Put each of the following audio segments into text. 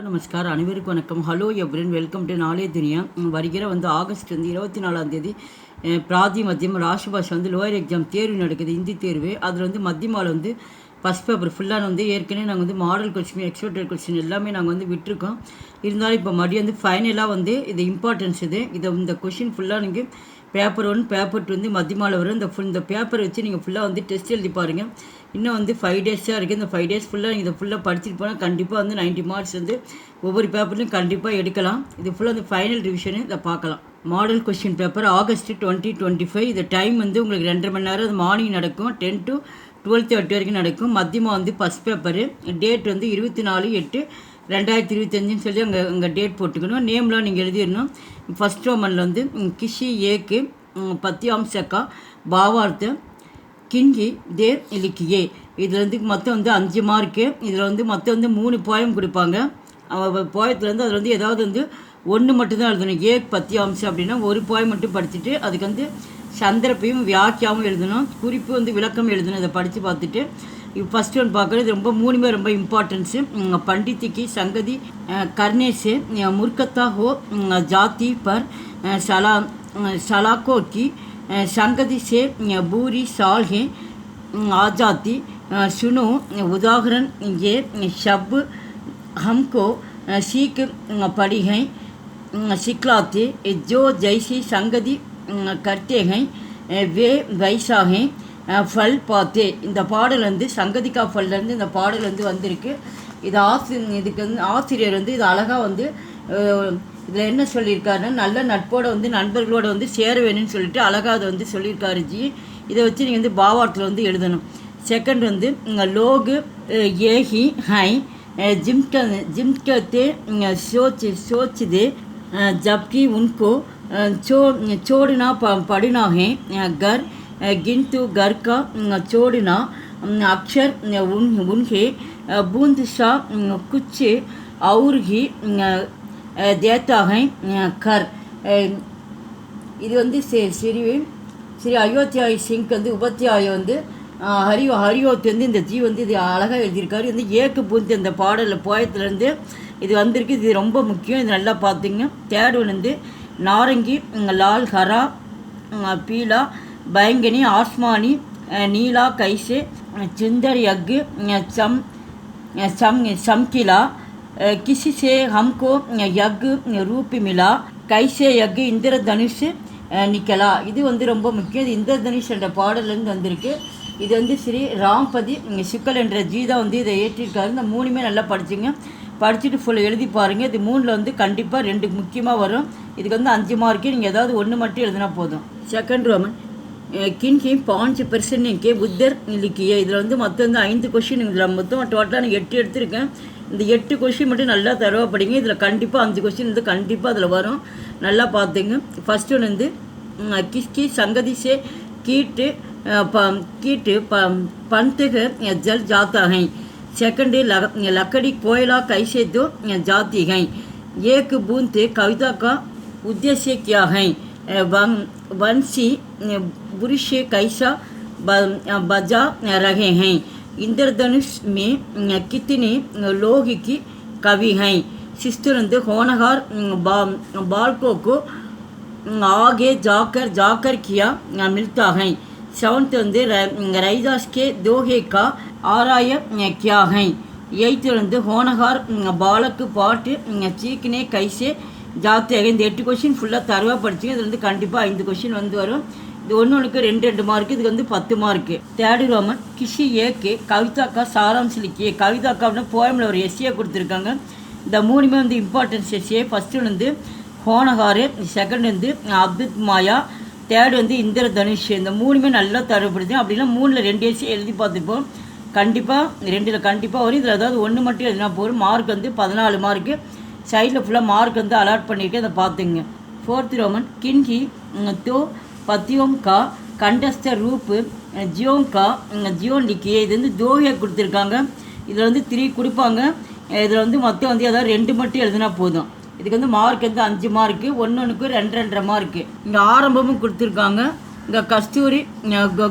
நமஸ்கார் அனைவருக்கும் வணக்கம். Hello everyone, welcome to நாளே துனியா. வருகிற ஆகஸ்ட் 24ஆம் தேதி பிராதி மத்தியம் ராஷி பாஷா லோயர் எக்ஸாம் தேர்வு நடக்குது, இந்தி தேர்வு. அதில் மத்தியமாவில் ஃபஸ்ட் பேப்பர் ஃபுல்லாக ஏற்கனவே நாங்கள் மாடல் கொஸ்டின், எக்ஸ்பெக்டட் கொஸ்டின் எல்லாமே நாங்கள் விட்டுருக்கோம். இருந்தாலும் இப்போ மறுபடியும் ஃபைனலாக இது இம்பார்ட்டன்ஸ் இந்த கொஸ்டின் ஃபுல்லாக நீங்கள் பேப்பர் 1 பேப்பர் 2 மத்தியமாவில் வரும். இந்த பேப்பரை வச்சு நீங்கள் ஃபுல்லாக டெஸ்ட் எழுதி பாருங்கள். இன்னும் 5 days தான் இருக்குது. இந்த 5 days ஃபுல்லாக நீங்கள் இதை ஃபுல்லாக படிச்சுட்டு போனால் கண்டிப்பாக 90 marks ஒவ்வொரு பேப்பர்லையும் கண்டிப்பாக எடுக்கலாம். இது ஃபுல்லாக ஃபைனல் ரிவிஷனு இதை பார்க்கலாம். Model question paper August 2025. இந்த டைம் உங்களுக்கு 2.5 மணி நேரம். அது மார்னிங் நடக்கும், 10 to 12:30 வரைக்கும் நடக்கும். மத்தியமாக ஃபஸ்ட் பேப்பரு. டேட் 24/8/2025 சொல்லி அங்கே டேட் போட்டுக்கணும். நேம்லாம் நீங்கள் எழுதிடணும். ஃபஸ்ட் ரோமனில் கிஷி ஏக்கு பத்தியாம்சக்கா பாவார்த்த கிஞ்சி தேர் இலக்கியே. இதில் மொத்தம் 5 மார்க்கு. இதில் மொத்தம் 3 போயம் கொடுப்பாங்க. போயத்துலேருந்து அதில் ஏதாவது 1 மட்டும்தான் எழுதணும். ஏக் பத்தியாம்சம் அப்படின்னா ஒரு போயம் மட்டும் படிச்சுட்டு அதுக்கு சந்திரப்பையும் வியாக்கியாவும் எழுதணும். குறிப்பு விளக்கம் எழுதணும். இதை படித்து பார்த்துட்டு ஃபஸ்ட் ஒன் பார்க்குறது ரொம்ப 3 ரொம்ப இம்பார்ட்டன்ஸு. பண்டித்திக்கு சங்கதி கர்னேஸு முர்கத்தா ஹோ ஜாதி பர் சலாக்கோ की संगति से पूरी साल है आजाती सुनो उदाहरण ये शब्द हमको सीख पड़ी हैं सिखलाते जो जैसी संगति करते हैं वे वैसा हैं फल पाते. இந்த பாடல் சங்கதிகா ஃபல்லேருந்து இந்த பாடல் வந்திருக்கு. இது இதுக்கு ஆசிரியர் இது அழகாக இதில் என்ன சொல்லியிருக்காருன்னா, நல்ல நட்போடு நண்பர்களோடு சேர வேணும்னு சொல்லிட்டு அழகாக அதை சொல்லியிருக்காரு ஜி. இதை வச்சு நீங்கள் பாவார்த்தில் எழுதணும். செகண்ட் லோகு ஏஹி ஹை जिमकते सोच दे जबकि उनको छोड़ना पड़ना है घर गिनतु घर का छोड़ना अक्षर उनके बूंद सा कुछ और ही देता है कर. இது ஸ்ரீ அயோத்தியாய் சிங்க் உபத்தியாயம் ஹரியோத் இந்த ஜி இது அழகாக எழுதியிருக்காரு. ஏக்கு பூந்தி அந்த பாடலில் போயத்துலேருந்து இது வந்திருக்கு. இது ரொம்ப முக்கியம். இது நல்லா பார்த்துங்க. தேர்ட் ஒன் நாரங்கி லால் ஹரா பீலா பயங்கனி ஆஸ்மானி நீலா கைசே சுந்தர் யக்கு சம்கிலா किसी से हमको यज्ञ रूप मिला कैसे यज्ञ इंद्रधनुष निकला. இது ரொம்ப முக்கியம். இது இந்திரதனுஷ் என்ற பாடலேருந்து வந்திருக்கு. இது ஸ்ரீ ராம்பதி சுக்கல் என்ற ஜீதா இதை ஏற்றிருக்காரு. இந்த 3 நல்லா படிச்சுங்க. படிச்சுட்டு ஃபுல் எழுதி பாருங்கள். இது 3 கண்டிப்பாக 2 முக்கியமாக வரும். இதுக்கு 5 மார்க்கு. நீங்கள் ஏதாவது 1 மட்டும் எழுதினா போதும். செகண்ட் ரோமன் கின்கி 5% புத்தர் இலக்கிய. இதில் மொத்தம் 5 கொஷின். இதில் மொத்தம் டோட்டலாக நான் 8 எடுத்திருக்கேன். இந்த 8 கொஷின் மட்டும் நல்லா தரவா படிங்க. இதில் கண்டிப்பாக 5 கொஷின் கண்டிப்பாக அதில் வரும். நல்லா பார்த்துங்க. ஃபஸ்ட் ஒன்று கிஸ்கி சங்கதி சே கீட்டு पंतग जल जाता है. सेकंड लकड़ी कोयला कैसे दो जाती हैं. एक बूंद कविता का उद्देश्य क्या है. वंशी पुरुष कैसा बजा रहे हैं. इंद्रधनुष में कितने लोग की कवि हैं. शिस्तुरंद होनहार बालकों को आगे जाकर किया मिलता है. सेवन्थ रैदास के दोहे का आराय क्या है. एट्थ होनहार बालक पाट चीकने कैसे जाते हैं. இந்த 8 கொஷின் ஃபுல்லாக தரவாக படிச்சுங்க. இது கண்டிப்பாக 5 கொஷின் வரும். இது ஒன்று 2 மார்க்கு. இதுக்கு 10 மார்க்கு. தேர்டு ரோமன் கிஷி ஏக்கு கவிதாக்கா சாராம்ச லிக்கிய. கவிதாக்கா அப்படின்னா போயமில் ஒரு எஸ்ஏ கொடுத்துருக்காங்க. இந்த 3 இம்பார்ட்டன்ஸ் எஸ்ஏ. ஃபஸ்ட்டு ஹோனஹாரு, செகண்ட் அப்துத் மாயா, தேர்டு இந்திரதனுஷ். இந்த 3 நல்லா தரப்படுது. அப்படின்னா 3ல் 2 எஸ்ஏ எழுதி பார்த்துப்போம். கண்டிப்பாக 2ல் கண்டிப்பாக வரும். இதில் ஏதாவது 1 மட்டும் எழுதினா போகும். Mark 14 mark. சைடில் ஃபுல்லாக மார்க் அலாட் பண்ணியிருக்கேன். அதை பார்த்துங்க. ஃபோர்த் ரோமன் கின்கி தோ பத்தியோம் கா கண்டஸ்த ரூப்பு ஜியோம் கா ஜியோன் லிக்கிய. இது தோஹியை கொடுத்துருக்காங்க. இதில் 3 கொடுப்பாங்க. இதில் மொத்தம் ஏதாவது 2 மட்டும் எழுதினா போதும். இதுக்கு மார்க் 5 மார்க்கு. ஒன்றுக்கு 2.5 மார்க்கு. இங்கே ஆரம்பமும் கொடுத்துருக்காங்க. இங்கே கஸ்தூரி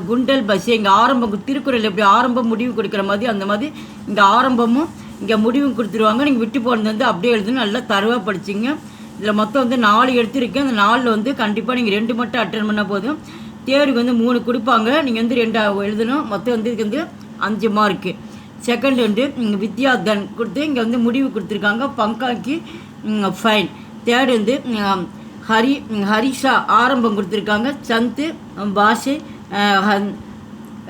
குண்டல் பஸ். இங்கே ஆரம்பம் திருக்குறள் எப்படி ஆரம்பம் முடிவு கொடுக்குற மாதிரி அந்த மாதிரி இங்கே ஆரம்பமும் இங்கே முடிவும் கொடுத்துருவாங்க. நீங்கள் விட்டு போனது வந்து அப்படியே எழுதுன்னு நல்லா தரவாக படிச்சிங்க. இதில் மொத்தம் வந்து 4 எடுத்திருக்கேன். அந்த 4 வந்து கண்டிப்பாக நீங்கள் 2 மட்டும் அட்டன் பண்ணால் போதும். தேர்வுக்கு வந்து 3 கொடுப்பாங்க. நீங்கள் வந்து 2 எழுதணும். மொத்தம் வந்து இதுக்கு வந்து 5 மார்க்கு. செகண்ட் வந்து வித்யாதன் கொடுத்து இங்கே வந்து முடிவு கொடுத்துருக்காங்க. பங்காக்கி ஃபைன். தேர்டு வந்து ஹரிஷா ஆரம்பம் கொடுத்துருக்காங்க. சந்து பாஷை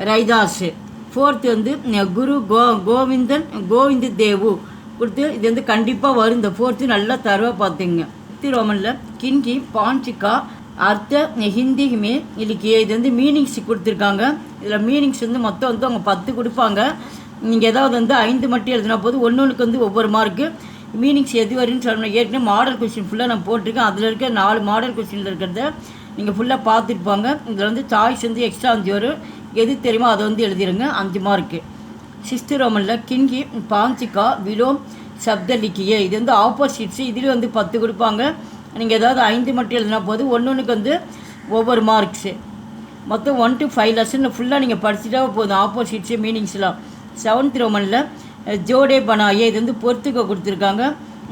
ரைதாஸ். ஃபோர்த்து வந்து குரு கோவிந்த் தேவு கொடுத்து இது வந்து கண்டிப்பாக வரும். இந்த ஃபோர்த்து நல்லா தரவாக பார்த்துங்க. ரோமனில் கின்கி பாஞ்சிக்கா அர்த்த ஹிந்திக்குமே இலக்கிய இது வந்து மீனிங்ஸ் கொடுத்துருக்காங்க. இதில் மீனிங்ஸ் வந்து மொத்தம் வந்து அவங்க 10 கொடுப்பாங்க. நீங்கள் ஏதாவது வந்து 5 மட்டும் எழுதினா போது ஒன்றுக்கு வந்து ஒவ்வொரு மார்க்கு மீனிங்ஸ் எது வரும்னு சொல்லணும். ஏற்கனவே மாடல் கொஸ்டின் ஃபுல்லாக நான் போட்டிருக்கேன். அதில் இருக்க 4 மாடல் கொஸ்டினில் இருக்கிறத நீங்கள் ஃபுல்லாக பார்த்துருப்பாங்க. இதில் வந்து சாய்ஸ் வந்து எக்ஸ்ட்ரா 5 வரும். எது தெரியுமோ அதை வந்து எழுதிடுங்க. 5 மார்க்கு. 6th ரோமனில் கின்கி பாஞ்சிக்கா விலோம் சப்தலிக்கிய இது வந்து ஆப்போசிட்ஸு. இதுலேயும் வந்து 10 கொடுப்பாங்க. நீங்கள் ஏதாவது 5 மட்டும் எழுதினா போது ஒன்றுக்கு வந்து ஒவ்வொரு மார்க்ஸு. மொத்தம் 1 to 5 லெசன் ஃபுல்லாக நீங்கள் படிச்சுட்டா போதும். ஆப்போசிட்ஸு மீனிங்ஸ்லாம். 7th ரோமனில் ஜோடே பனாயே இது வந்து பொறுத்துக்க கொடுத்துருக்காங்க.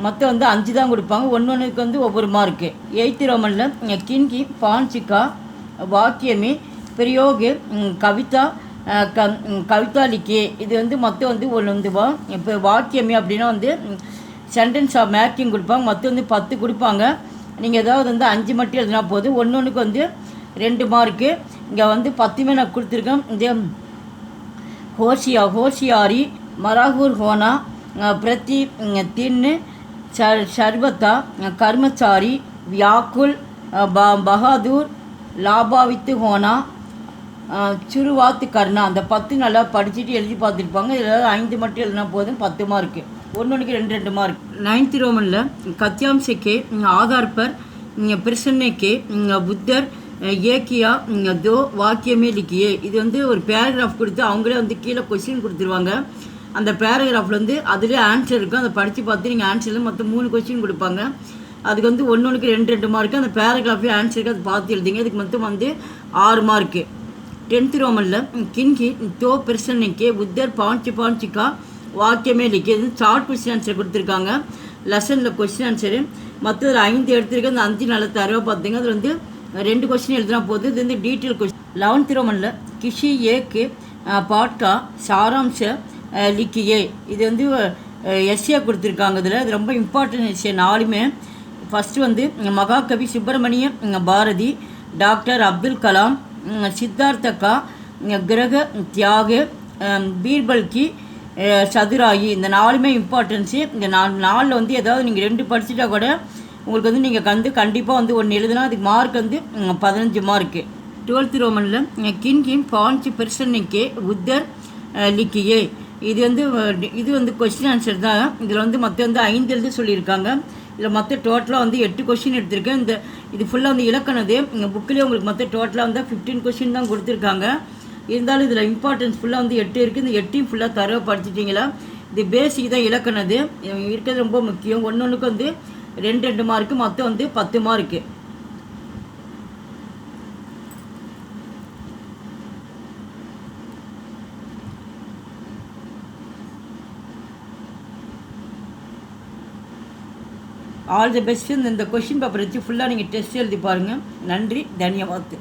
மொத்தம் வந்து 5 தான் கொடுப்பாங்க. ஒன்றுக்கு வந்து ஒவ்வொரு மார்க்கு. 8th ரோமனில் கின்கி பாஞ்சிக்கா வாக்கியமே பிரயோக கவிதா கவிதாலிக்கே இது வந்து மொத்தம் வந்து ஒன்று வந்து இப்போ வாக்கியமே அப்படின்னா வந்து சென்டென்ஸ் ஆஃப் மேக்கிங் கொடுப்பாங்க. மொத்தம் வந்து 10 கொடுப்பாங்க. நீங்கள் ஏதாவது வந்து 5 மட்டும் எழுதினா போதும். ஒன்றுக்கு வந்து 2 மார்க்கு. இங்கே வந்து 10 நான் கொடுத்துருக்கேன். இந்த ஹோஷியாரி மராகூர் ஹோனா பிரதி தின்னு ஷர்வத்தா கர்மச்சாரி வியாக்குல் பஹாதூர் லாபாவித்து ஹோனா சுருவாத்து கர்ணா அந்த 10 நல்லா படிச்சுட்டு எழுதி பார்த்துருப்பாங்க. இதில் 5 மட்டும் எழுதினா போதும். 10 மார்க்கு. ஒன்றுக்கு 2 மார்க். 9th ரோமனில் கத்தியாம்சக்கே ஆதார் பர் பிரசன்னைக்கே புத்தர் ஏக்கியா தோ வாக்கியமே லிக்கியே இது வந்து ஒரு பேராகிராஃப் கொடுத்து அவங்களே வந்து கீழே கொஸ்டின் கொடுத்துருவாங்க. அந்த பேராகிராஃபில் வந்து அதிலே ஆன்சர் இருக்கும். அதை படித்து பார்த்து நீங்கள் ஆன்சரில் மொத்தம் 3 கொஸ்டின் கொடுப்பாங்க. அதுக்கு வந்து ஒன்றுக்கு 2 மார்க்கு. அந்த பேராகிராஃபே ஆன்சருக்கு அது பார்த்து எழுதிங்க. இதுக்கு மொத்தம் வந்து 6 மார்க்கு. 10th ரோமனில் கின்கி தோ பிரசன்னைக்கே புத்தர் பாஞ்சிக்கா வாக்கியமே லிக்கிய இது ஷார்ட் கொஸ்டின் ஆன்சர் கொடுத்துருக்காங்க. லெசனில் கொஸ்டின் ஆன்சரு மற்றதில் 5 எடுத்துருக்கு. அந்த 5 நல்ல தரவை பார்த்தீங்க. அதில் வந்து 2 கொஸ்டின் எழுதினா போகுது. இது வந்து டீட்டெயில் கொஸ்டின். 11th ரோமனில் கிஷி ஏக்கு பாட்கா சாராம்ச லிக்கியே இது வந்து எஸ்ஏ கொடுத்துருக்காங்க. இதில் இது ரொம்ப இம்பார்ட்டன்ட் எஸ்ஏ 4மே. ஃபஸ்ட்டு வந்து மகாகவி சுப்பிரமணிய பாரதி, டாக்டர் அப்துல் கலாம், சித்தார்த்தக்கா, கிரக தியாக, பீர்பல்கி, சதுராயி இந்த 4மே இம்பார்ட்டன்ஸு. இந்த 4 வந்து ஏதாவது நீங்கள் 2 படிச்சுட்டா கூட உங்களுக்கு வந்து நீங்கள் வந்து கண்டிப்பாக வந்து 1 எழுதுனா அதுக்கு மார்க் வந்து 15 மார்க்கு. 12th ரோமனில் கின்கிம் பாஞ்சி பெர்சன்னிக்கே புத்தர் லிக்கியே இது வந்து கொஸ்டின் ஆன்சர் தான். இதில் வந்து மொத்தம் வந்து 5 எழுத சொல்லியிருக்காங்க. இதில் மொத்தம் டோட்டலாக வந்து 8 கொஸ்டின் எடுத்திருக்கேன். இது ஃபுல்லாக வந்து இலக்கணது. எங்கள் புக்கிலே உங்களுக்கு மொத்தம் டோட்டலாக வந்து 15 கொஸ்டின் தான் கொடுத்துருக்காங்க. இருந்தாலும் இதில் இம்பார்ட்டன்ஸ் ஃபுல்லாக வந்து 8 இருக்குது. இந்த 8 ஃபுல்லாக தரவை படிச்சிட்டிங்களா? இது பேசிக் தான் இலக்கணது. இருக்கிறது ரொம்ப முக்கியம். ஒன்றுக்கு வந்து 2 மார்க்கு. மொத்தம் வந்து 10 மார்க்கு. All the best. இந்த கொஷின் பேப்பர் வச்சு ஃபுல்லாக நீங்கள் டெஸ்ட் எழுதி பாருங்கள். நன்றி, தன்யவாத்.